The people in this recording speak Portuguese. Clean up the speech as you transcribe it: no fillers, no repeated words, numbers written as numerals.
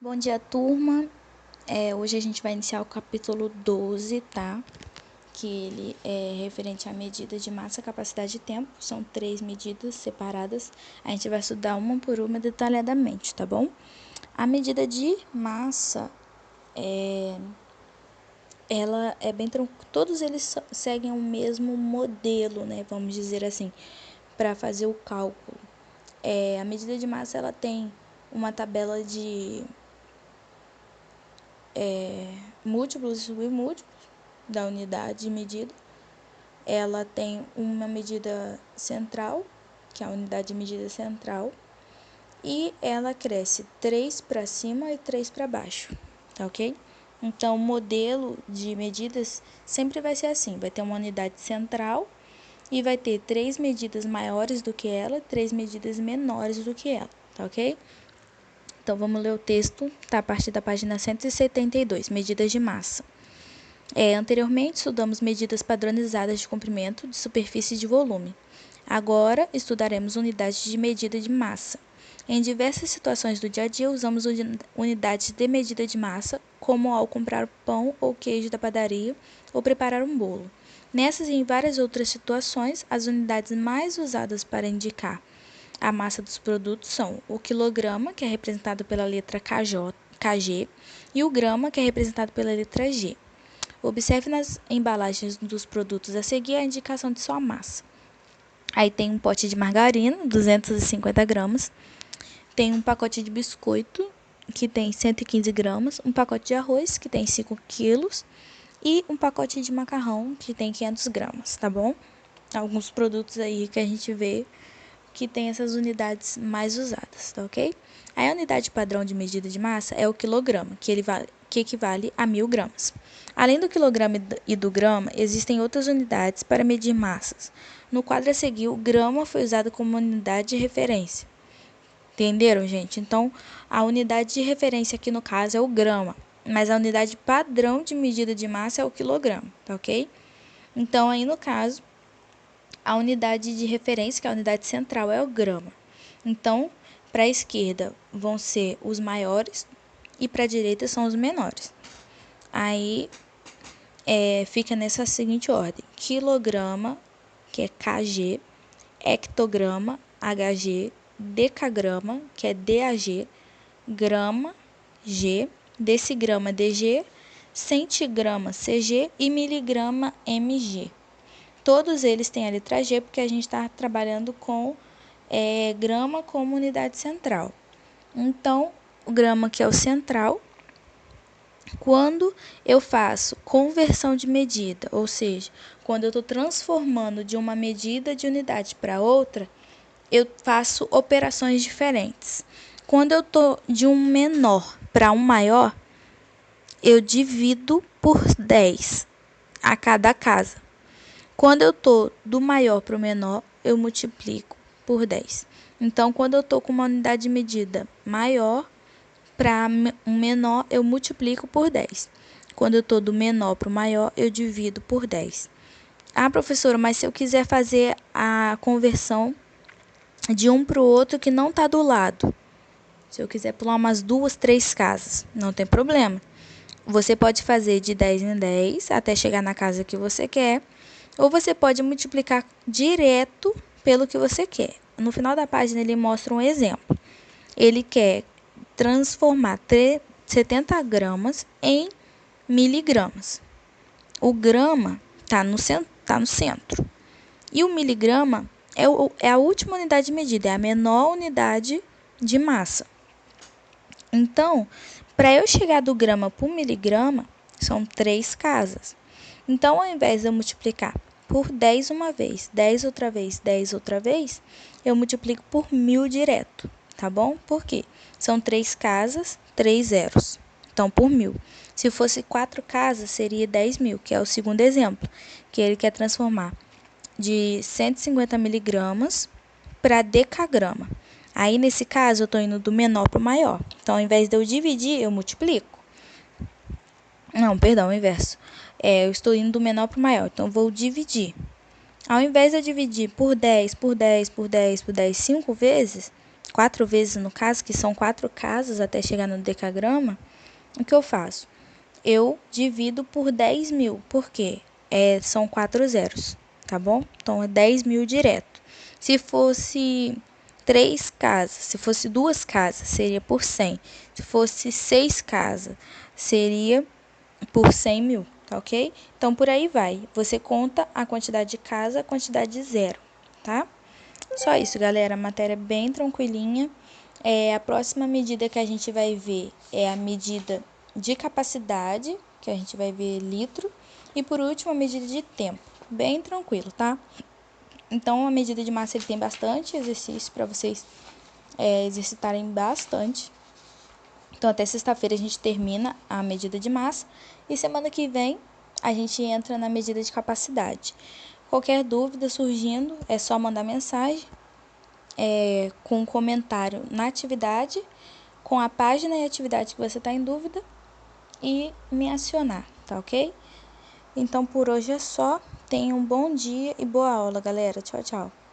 Bom dia, turma. Hoje a gente vai iniciar o capítulo 12, tá? Que ele é referente à medida de massa, capacidade e tempo. São 3 medidas separadas. A gente vai estudar uma por uma detalhadamente, tá bom? A medida de massa, ela é bem tranquila. Todos eles seguem o mesmo modelo, né? Vamos dizer assim, para fazer o cálculo. A medida de massa, ela tem uma tabela de múltiplos e submúltiplos da unidade de medida. Ela tem uma medida central, que é a unidade de medida central, e ela cresce 3 para cima e 3 para baixo, tá ok? Então, o modelo de medidas sempre vai ser assim, vai ter uma unidade central e vai ter 3 medidas maiores do que ela, 3 medidas menores do que ela, tá ok? Então, vamos ler o texto, tá a partir da página 172, medidas de massa. Anteriormente, estudamos medidas padronizadas de comprimento, de superfície e de volume. Agora, estudaremos unidades de medida de massa. Em diversas situações do dia a dia, usamos unidades de medida de massa, como ao comprar pão ou queijo da padaria ou preparar um bolo. Nessas e em várias outras situações, as unidades mais usadas para indicar a massa dos produtos são o quilograma, que é representado pela letra KG, e o grama, que é representado pela letra G. Observe nas embalagens dos produtos a seguir a indicação de sua massa. Aí tem um pote de margarina, 250 gramas. Tem um pacote de biscoito, que tem 115 gramas. Um pacote de arroz, que tem 5 quilos. E um pacote de macarrão, que tem 500 gramas, tá bom? Alguns produtos aí que a gente vê que tem essas unidades mais usadas, tá ok? Aí a unidade padrão de medida de massa é o quilograma, que equivale a 1.000 gramas. Além do quilograma e do grama, existem outras unidades para medir massas. No quadro a seguir, o grama foi usado como unidade de referência. Entenderam, gente? Então, a unidade de referência aqui no caso é o grama, mas a unidade padrão de medida de massa é o quilograma, tá ok? Então, aí no caso, a unidade de referência, que é a unidade central, é o grama. Então, para a esquerda vão ser os maiores e para a direita são os menores. Aí fica nessa seguinte ordem: quilograma, que é KG, hectograma, HG, decagrama, que é DAG, grama, G, decigrama, DG, centigrama, CG e miligrama, MG. Todos eles têm a letra G porque a gente está trabalhando com grama como unidade central. Então, o grama, que é o central, quando eu faço conversão de medida, ou seja, quando eu estou transformando de uma medida de unidade para outra, eu faço operações diferentes. Quando eu estou de um menor para um maior, eu divido por 10 a cada casa. Quando eu estou do maior para o menor, eu multiplico por 10. Então, quando eu estou com uma unidade de medida maior para um menor, eu multiplico por 10. Quando eu estou do menor para o maior, eu divido por 10. Ah, professora, mas se eu quiser fazer a conversão de um para o outro que não está do lado, se eu quiser pular umas 2, 3 casas, não tem problema. Você pode fazer de 10 em 10 até chegar na casa que você quer, ou você pode multiplicar direto pelo que você quer. No final da página ele mostra um exemplo. Ele quer transformar 70 gramas em miligramas. O grama está no centro. E o miligrama é a última unidade de medida, é a menor unidade de massa. Então, para eu chegar do grama para o miligrama, são 3 casas. Então, ao invés de eu multiplicar por 10 uma vez, 10 outra vez, 10 outra vez, eu multiplico por 1.000 direto, tá bom? Por quê? São 3 casas, 3 zeros. Então, por 1.000. Se fosse 4 casas, seria 10.000, que é o segundo exemplo, que ele quer transformar de 150 miligramas para decagrama. Aí, nesse caso, eu estou indo do menor para o maior. Então, ao invés de eu dividir, eu multiplico. Não, perdão, o inverso. Eu estou indo do menor para o maior, então vou dividir. Ao invés de eu dividir por 10, por 10, por 10, por 10, 5 vezes, 4 vezes no caso, que são 4 casas até chegar no decagrama, o que eu faço? Eu divido por 10.000, por quê? São 4 zeros, tá bom? Então, é 10.000 direto. Se fosse 3 casas, se fosse 2 casas, seria por 100. Se fosse 6 casas, seria por 100.000, tá ok? Então, por aí vai. Você conta a quantidade de casa, a quantidade de zero, tá? Só isso, galera. A matéria é bem tranquilinha. A próxima medida que a gente vai ver é a medida de capacidade, que a gente vai ver litro. E por último, a medida de tempo. Bem tranquilo, tá? Então, a medida de massa ele tem bastante exercício para vocês exercitarem bastante. Então, até sexta-feira a gente termina a medida de massa. E semana que vem a gente entra na medida de capacidade. Qualquer dúvida surgindo, é só mandar mensagem com um comentário na atividade, com a página e atividade que você está em dúvida e me acionar, tá ok? Então, por hoje é só. Tenha um bom dia e boa aula, galera. Tchau, tchau.